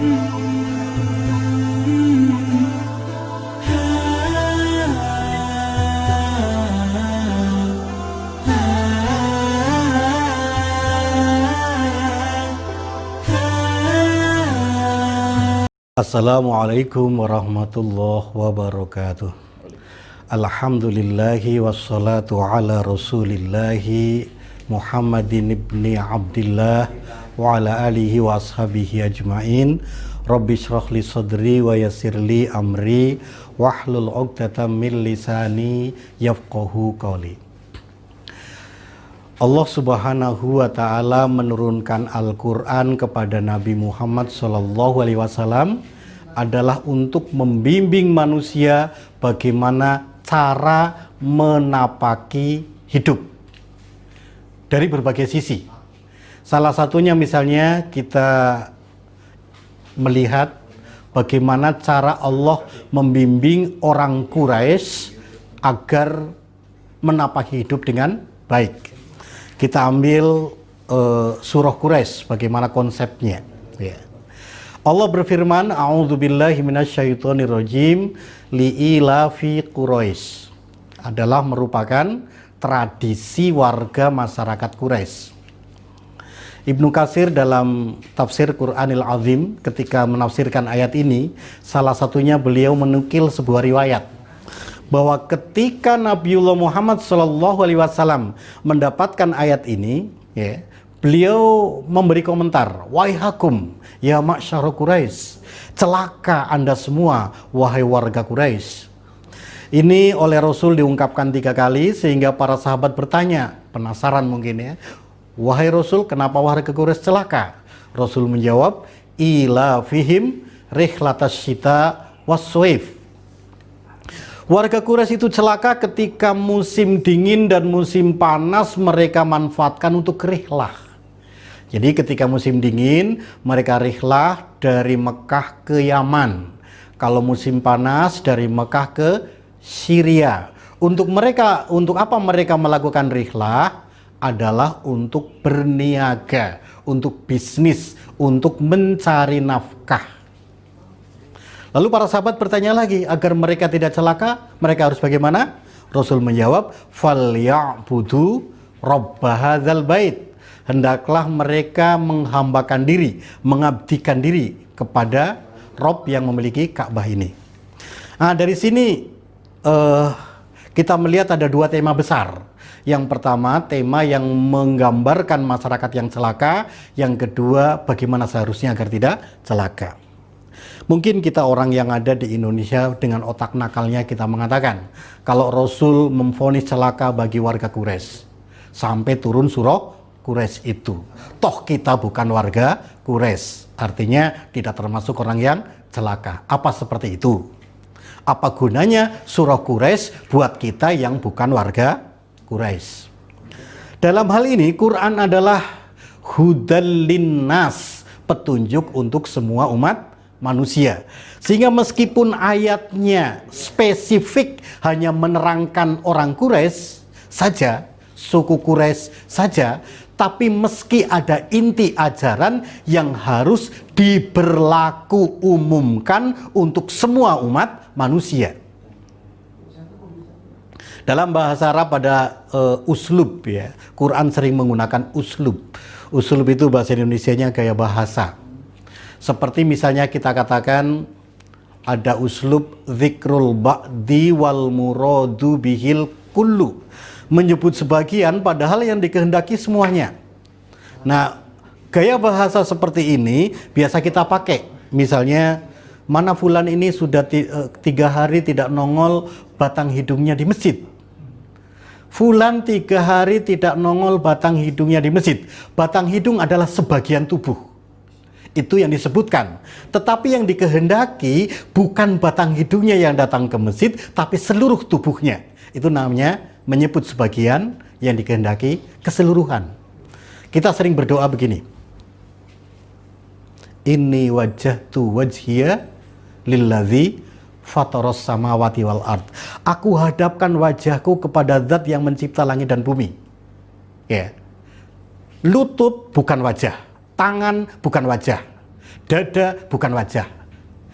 Assalamualaikum warahmatullahi wabarakatuh. Alhamdulillahi wassalatu ala rasulillahi Muhammadin ibni Abdillah wa ala alihi wa ashabihi ajma'in. Rabbi shrah li sadri wa yassir li amri wahlul 'uqdatam min lisani yafqahu qawli. Allah Subhanahu wa Ta'ala menurunkan Al-Quran kepada Nabi Muhammad SAW adalah untuk membimbing manusia bagaimana cara menapaki hidup dari berbagai sisi. Salah satunya misalnya kita melihat bagaimana cara Allah membimbing orang Quraisy agar menapaki hidup dengan baik. Kita ambil surah Quraisy, bagaimana konsepnya. Ya. Allah berfirman, A'udzubillahi minasyaitonirrajim, li'ilafi Quraisy. Adalah merupakan tradisi warga masyarakat Quraisy. Ibnu Katsir dalam tafsir Qur'anil Azim ketika menafsirkan ayat ini, salah satunya beliau menukil sebuah riwayat bahwa ketika Nabiullah Muhammad SAW mendapatkan ayat ini, ya, beliau memberi komentar, waihakum ya ma'syara Quraisy, celaka anda semua wahai warga Quraisy. Ini oleh Rasul diungkapkan 3 kali sehingga para sahabat bertanya, penasaran mungkin ya, wahai Rasul, kenapa warga Quraisy celaka? Rasul menjawab, ila fihim rihlatas syita waswaif. Warga Quraisy itu celaka ketika musim dingin dan musim panas mereka manfaatkan untuk rihlah. Jadi ketika musim dingin mereka rihlah dari Mekah ke Yaman. Kalau musim panas dari Mekah ke Syria. Untuk apa mereka melakukan rihlah? Adalah untuk berniaga, untuk bisnis, untuk mencari nafkah. Lalu para sahabat bertanya lagi, agar mereka tidak celaka, mereka harus bagaimana? Rasul menjawab, falya'budu rabb hadzal bait. Hendaklah mereka menghambakan diri, mengabdikan diri kepada Rabb yang memiliki Ka'bah ini. Nah, dari sini kita melihat ada 2 tema besar. Yang pertama, tema yang menggambarkan masyarakat yang celaka. Yang kedua, bagaimana seharusnya agar tidak celaka. Mungkin kita orang yang ada di Indonesia dengan otak nakalnya kita mengatakan, kalau Rasul memvonis celaka bagi warga Quraisy sampai turun surah Quraisy itu, toh kita bukan warga Quraisy, artinya tidak termasuk orang yang celaka. Apa seperti itu? Apa gunanya surah Quraisy buat kita yang bukan warga Quraisy? Dalam hal ini Quran adalah hudal linnas, petunjuk untuk semua umat manusia. Sehingga meskipun ayatnya spesifik hanya menerangkan orang Quraisy saja, suku Quraisy saja, tapi meski ada inti ajaran yang harus diberlaku umumkan untuk semua umat manusia. Dalam bahasa Arab ada uslub, ya. Quran sering menggunakan uslub. Uslub itu bahasa Indonesianya gaya bahasa. Seperti misalnya kita katakan ada uslub zikrul ba'di wal muradu bihil kullu, menyebut sebagian padahal yang dikehendaki semuanya. Nah, gaya bahasa seperti ini biasa kita pakai. Misalnya, mana fulan ini sudah 3 hari tidak nongol batang hidungnya di masjid. Fulan 3 hari tidak nongol batang hidungnya di masjid. Batang hidung adalah sebagian tubuh. Itu yang disebutkan. Tetapi yang dikehendaki bukan batang hidungnya yang datang ke masjid, tapi seluruh tubuhnya. Itu namanya menyebut sebagian, yang dikehendaki keseluruhan. Kita sering berdoa begini, inni wajjahtu wajhiya lilladzi fataras samawati wal ard. Aku hadapkan wajahku kepada zat yang mencipta langit dan bumi. Ya. Lutut bukan wajah, tangan bukan wajah. dada, bukan wajah.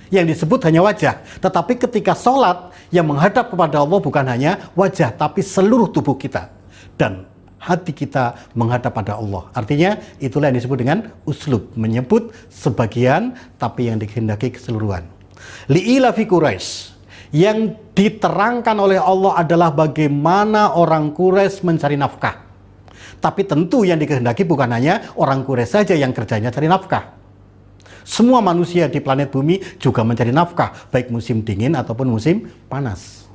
Yang disebut hanya wajah. Tetapi ketika sholat, yang menghadap kepada Allah bukan hanya wajah, tapi seluruh tubuh kita. Dan hati kita menghadap pada Allah. Artinya itulah yang disebut dengan uslub. Menyebut sebagian, tapi yang dikehendaki keseluruhan. Li'ilafi Quraisy. Yang diterangkan oleh Allah adalah bagaimana orang Quraisy mencari nafkah. Tapi tentu yang dikehendaki bukan hanya orang Quraisy saja yang kerjanya cari nafkah. Semua manusia di planet bumi juga mencari nafkah, baik musim dingin ataupun musim panas.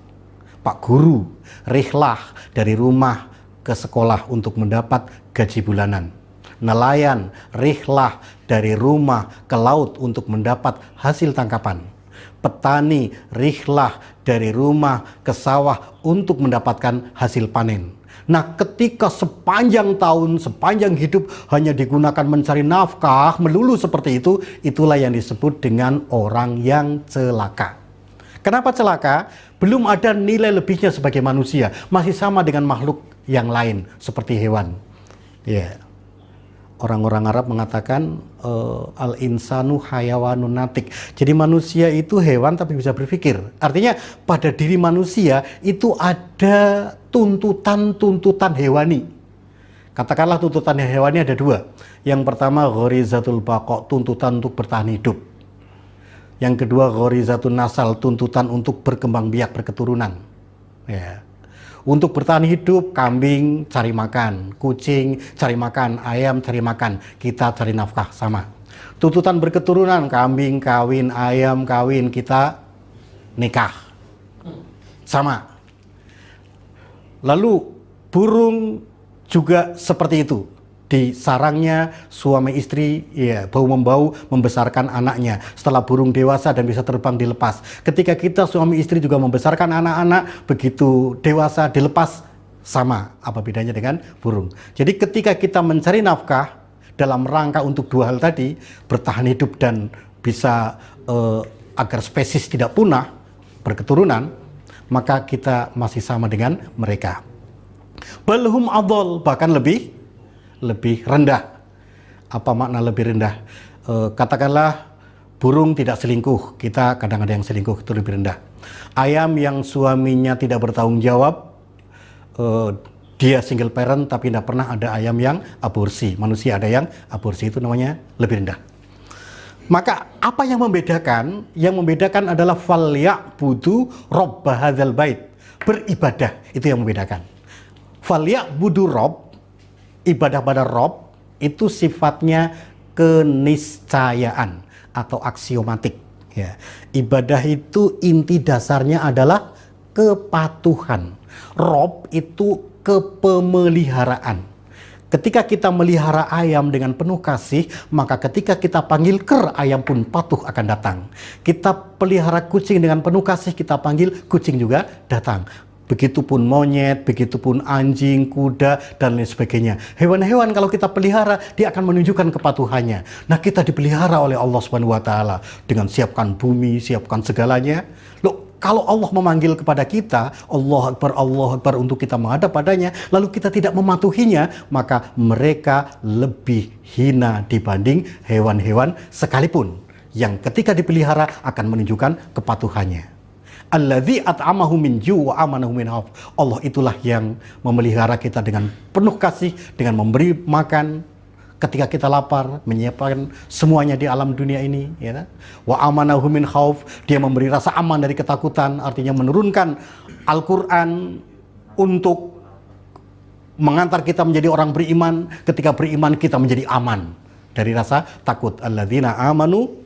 Pak guru, rihlah dari rumah ke sekolah untuk mendapat gaji bulanan. Nelayan, rihlah dari rumah ke laut untuk mendapat hasil tangkapan. Petani, rihlah dari rumah ke sawah untuk mendapatkan hasil panen. Nah, ketika sepanjang tahun, sepanjang hidup hanya digunakan mencari nafkah, melulu seperti itu, itulah yang disebut dengan orang yang celaka. Kenapa celaka? Belum ada nilai lebihnya sebagai manusia, masih sama dengan makhluk yang lain, seperti hewan. Ya. Orang-orang Arab mengatakan al-insanu hayawanun natik. Jadi manusia itu hewan tapi bisa berpikir. Artinya pada diri manusia itu ada tuntutan-tuntutan hewani. Katakanlah tuntutan hewani ada dua. Yang pertama ghorizatul baqa, tuntutan untuk bertahan hidup. Yang kedua ghorizatun nasal, tuntutan untuk berkembang biak, berketurunan. Ya. Untuk bertahan hidup, kambing cari makan, kucing cari makan, ayam cari makan, kita cari nafkah, sama. Tuntutan berketurunan, kambing kawin, ayam kawin, kita nikah, sama. Lalu burung juga seperti itu. Di sarangnya suami istri ya bau-membau membesarkan anaknya. Setelah burung dewasa dan bisa terbang dilepas. Ketika kita suami istri juga membesarkan anak-anak, begitu dewasa dilepas, sama. Apa bedanya dengan burung? Jadi ketika kita mencari nafkah dalam rangka untuk dua hal tadi, bertahan hidup dan bisa agar spesies tidak punah, berketurunan, maka kita masih sama dengan mereka. Balhum adol, bahkan lebih rendah. Apa makna lebih rendah? Katakanlah burung tidak selingkuh, kita kadang ada yang selingkuh, itu lebih rendah. Ayam yang suaminya tidak bertanggung jawab, dia single parent tapi tidak pernah ada ayam yang aborsi. Manusia ada yang aborsi, itu namanya lebih rendah. Maka apa yang membedakan? Yang membedakan adalah falyabudu robba hadzal bait, beribadah, itu yang membedakan. Falyabudu robb, ibadah pada Rob itu sifatnya keniscayaan atau aksiomatik. Ya. Ibadah itu inti dasarnya adalah kepatuhan. Rob itu kepemeliharaan. Ketika kita melihara ayam dengan penuh kasih, maka ketika kita panggil ker, ayam pun patuh akan datang. Kita pelihara kucing dengan penuh kasih, kita panggil, kucing juga datang. Begitupun monyet, begitupun anjing, kuda, dan lain sebagainya. Hewan-hewan kalau kita pelihara, dia akan menunjukkan kepatuhannya. Nah, kita dipelihara oleh Allah Subhanahu wa Ta'ala dengan siapkan bumi, siapkan segalanya. Loh, kalau Allah memanggil kepada kita, Allah Akbar untuk kita menghadap padanya, lalu kita tidak mematuhinya, maka mereka lebih hina dibanding hewan-hewan sekalipun yang ketika dipelihara akan menunjukkan kepatuhannya. Alladzi at'amahu min ju' wa amanahu min khauf. Allah itulah yang memelihara kita dengan penuh kasih, dengan memberi makan ketika kita lapar, menyiapkan semuanya di alam dunia ini, ya. Wa amanahu min khauf, dia memberi rasa aman dari ketakutan, artinya menurunkan Al-Qur'an untuk mengantar kita menjadi orang beriman. Ketika beriman kita menjadi aman dari rasa takut. Alladzina amanu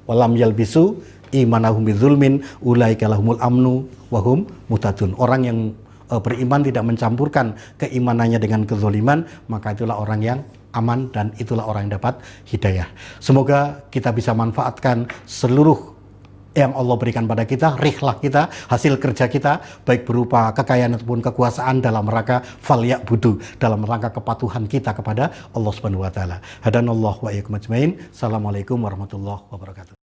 wa lam yalbisu imanahum bidzulmin ulaika lahumul amnu wahum muhtadun. Orang yang beriman tidak mencampurkan keimanannya dengan kezaliman, maka itulah orang yang aman dan itulah orang yang dapat hidayah. Semoga kita bisa manfaatkan seluruh yang Allah berikan pada kita, rihlah kita, hasil kerja kita, baik berupa kekayaan ataupun kekuasaan dalam rangka falyabudu, dalam rangka kepatuhan kita kepada Allah Subhanahu wa Ta'ala. Hadanallahu wa iyyakum ajmain. Assalamualaikum warahmatullahi wabarakatuh.